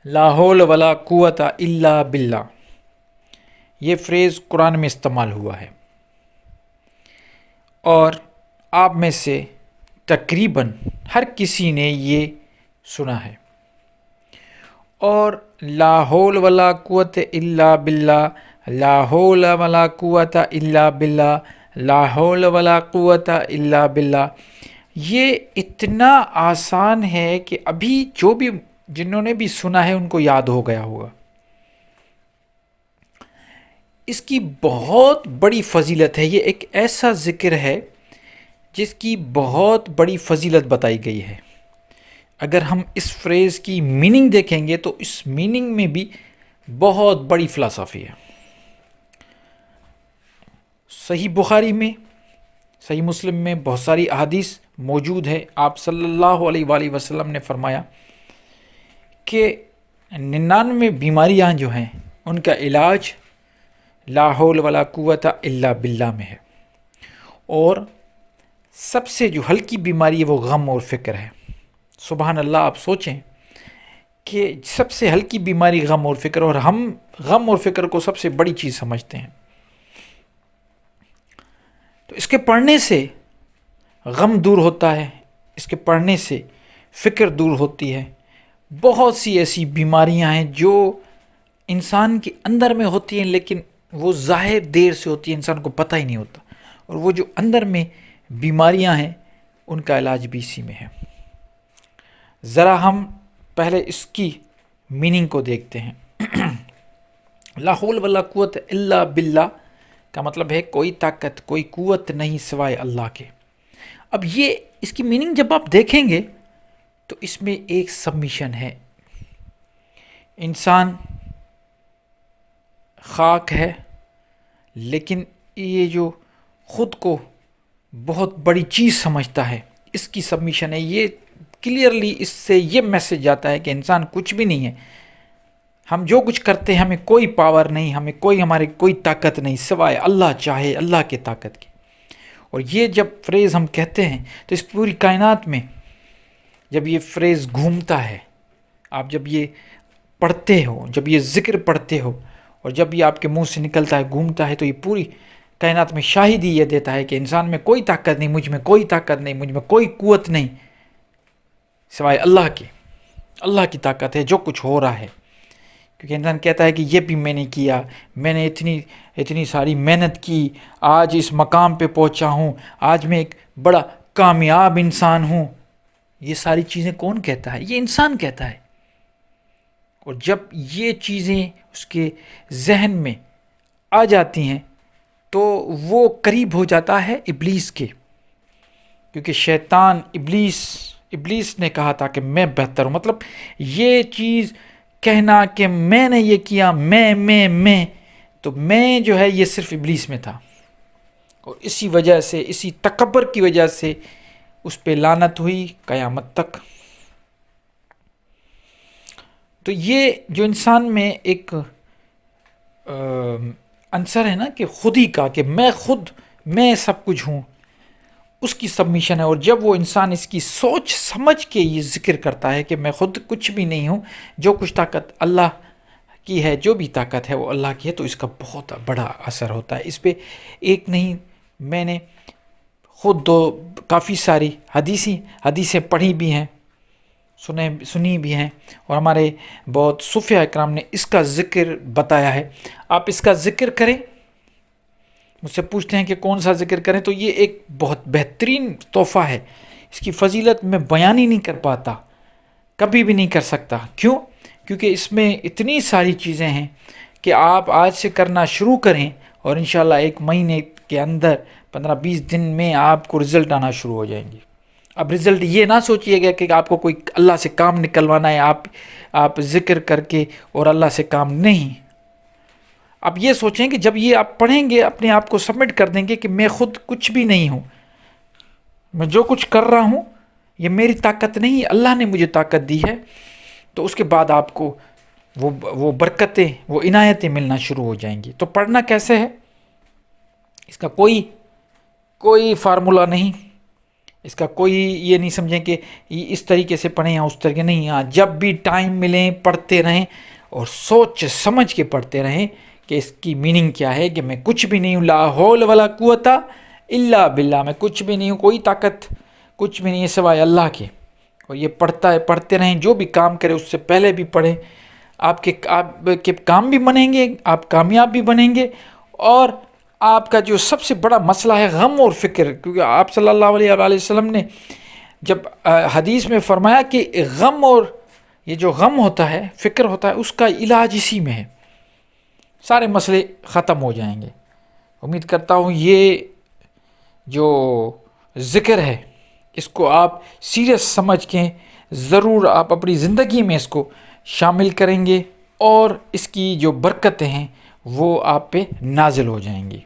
لا حول ولا قوت الا باللہ، یہ فریز قرآن میں استعمال ہوا ہے، اور آپ میں سے تقریباً ہر کسی نے یہ سنا ہے۔ اور لا حول ولا قوت الا باللہ، لا حول ولا قوت الا باللہ، لا حول ولا قوت الا باللہ، یہ اتنا آسان ہے کہ ابھی جنہوں نے بھی سنا ہے ان کو یاد ہو گیا ہوگا۔ اس کی بہت بڑی فضیلت ہے، یہ ایک ایسا ذکر ہے جس کی بہت بڑی فضیلت بتائی گئی ہے۔ اگر ہم اس فریز کی میننگ دیکھیں گے تو اس میننگ میں بھی بہت بڑی فلسفی ہے۔ صحیح بخاری میں، صحیح مسلم میں بہت ساری احادیث موجود ہے۔ آپ صلی اللہ علیہ وآلہ وسلم نے فرمایا کہ 99 بیماریاں جو ہیں ان کا علاج لا حول ولا قوت الا باللہ میں ہے، اور سب سے جو ہلکی بیماری ہے وہ غم اور فکر ہے۔ سبحان اللہ، آپ سوچیں کہ سب سے ہلکی بیماری غم اور فکر، اور ہم غم اور فکر کو سب سے بڑی چیز سمجھتے ہیں۔ تو اس کے پڑھنے سے غم دور ہوتا ہے، اس کے پڑھنے سے فکر دور ہوتی ہے۔ بہت سی ایسی بیماریاں ہیں جو انسان کے اندر میں ہوتی ہیں لیکن وہ ظاہر دیر سے ہوتی ہیں، انسان کو پتہ ہی نہیں ہوتا، اور وہ جو اندر میں بیماریاں ہیں ان کا علاج بھی اسی میں ہے۔ ذرا ہم پہلے اس کی میننگ کو دیکھتے ہیں۔ لا حول ولا قوت الا باللہ کا مطلب ہے کوئی طاقت، کوئی قوت نہیں سوائے اللہ کے۔ اب یہ اس کی میننگ جب آپ دیکھیں گے تو اس میں ایک سبمیشن ہے۔ انسان خاک ہے، لیکن یہ جو خود کو بہت بڑی چیز سمجھتا ہے، اس کی سبمیشن ہے۔ یہ کلیئرلی اس سے یہ میسج آتا ہے کہ انسان کچھ بھی نہیں ہے، ہم جو کچھ کرتے ہیں ہمیں کوئی پاور نہیں، ہمارے کوئی طاقت نہیں سوائے اللہ چاہے، اللہ کی طاقت کی۔ اور یہ جب فریز ہم کہتے ہیں تو اس پوری کائنات میں جب یہ فریز گھومتا ہے، آپ جب یہ پڑھتے ہو، جب یہ ذکر پڑھتے ہو، اور جب یہ آپ کے منہ سے نکلتا ہے، گھومتا ہے، تو یہ پوری کائنات میں شاہدی یہ دیتا ہے کہ انسان میں کوئی طاقت نہیں، مجھ میں کوئی طاقت نہیں، مجھ میں کوئی قوت نہیں سوائے اللہ کی۔ اللہ کی طاقت ہے جو کچھ ہو رہا ہے، کیونکہ انسان کہتا ہے کہ یہ بھی میں نے کیا، میں نے اتنی ساری محنت کی، آج اس مقام پہ پہنچا ہوں، آج میں ایک بڑا کامیاب انسان ہوں۔ یہ ساری چیزیں کون کہتا ہے؟ یہ انسان کہتا ہے۔ اور جب یہ چیزیں اس کے ذہن میں آ جاتی ہیں تو وہ قریب ہو جاتا ہے ابلیس کے، کیونکہ شیطان ابلیس نے کہا تھا کہ میں بہتر ہوں۔ مطلب یہ چیز کہنا کہ میں نے یہ کیا، میں تو میں جو ہے یہ صرف ابلیس میں تھا، اور اسی وجہ سے، اسی تکبر کی وجہ سے اس پہ لعنت ہوئی قیامت تک۔ تو یہ جو انسان میں ایک عنصر ہے نا کہ خود ہی کا، کہ میں سب کچھ ہوں، اس کی سبمیشن ہے۔ اور جب وہ انسان اس کی سوچ سمجھ کے یہ ذکر کرتا ہے کہ میں خود کچھ بھی نہیں ہوں، جو کچھ طاقت اللہ کی ہے، جو بھی طاقت ہے وہ اللہ کی ہے، تو اس کا بہت بڑا اثر ہوتا ہے اس پہ۔ ایک نہیں، میں نے خود کافی ساری حدیثیں پڑھی بھی ہیں، سنی بھی ہیں، اور ہمارے بہت صوفیاء اکرام نے اس کا ذکر بتایا ہے۔ آپ اس کا ذکر کریں، مجھ سے پوچھتے ہیں کہ کون سا ذکر کریں، تو یہ ایک بہت بہترین تحفہ ہے۔ اس کی فضیلت میں بیان ہی نہیں کر پاتا، کبھی بھی نہیں کر سکتا۔ کیوں؟ کیونکہ اس میں اتنی ساری چیزیں ہیں کہ آپ آج سے کرنا شروع کریں اور انشاءاللہ 1 مہینے کے اندر 15-20 دن میں آپ کو رزلٹ آنا شروع ہو جائیں گے۔ اب رزلٹ یہ نہ سوچئے گا کہ آپ کو کوئی اللہ سے کام نکلوانا ہے، آپ ذکر کر کے اور اللہ سے کام نہیں۔ اب یہ سوچیں کہ جب یہ آپ پڑھیں گے، اپنے آپ کو سبمٹ کر دیں گے کہ میں خود کچھ بھی نہیں ہوں، میں جو کچھ کر رہا ہوں یہ میری طاقت نہیں، اللہ نے مجھے طاقت دی ہے، تو اس کے بعد آپ کو وہ برکتیں، وہ عنایتیں ملنا شروع ہو جائیں گی۔ تو پڑھنا کیسے ہے؟ اس کا کوئی فارمولہ نہیں، اس کا کوئی یہ نہیں سمجھیں کہ اس طریقے سے پڑھیں یا اس طریقے نہیں. ہاں جب بھی ٹائم ملیں پڑھتے رہیں اور سوچ سمجھ کے پڑھتے رہیں کہ اس کی میننگ کیا ہے کہ میں کچھ بھی نہیں ہوں، لا حول ولا قوت الا باللہ، میں کچھ بھی نہیں ہوں، کوئی طاقت کچھ بھی نہیں ہے سوائے اللہ کے. اور یہ پڑھتے رہیں. جو بھی کام کرے اس سے پہلے بھی پڑھیں. آپ کے کام بھی بنیں گے، آپ کامیاب بھی بنیں گے. اور آپ کا جو سب سے بڑا مسئلہ ہے غم اور فکر، کیونکہ آپ صلی اللہ علیہ وآلہ وسلم نے جب حدیث میں فرمایا کہ غم اور یہ جو غم ہوتا ہے، فکر ہوتا ہے، اس کا علاج اسی میں ہے، سارے مسئلے ختم ہو جائیں گے. امید کرتا ہوں یہ جو ذکر ہے اس کو آپ سیریس سمجھ کے ضرور آپ اپنی زندگی میں اس کو شامل کریں گے، اور اس کی جو برکتیں ہیں وہ آپ پہ نازل ہو جائیں گی.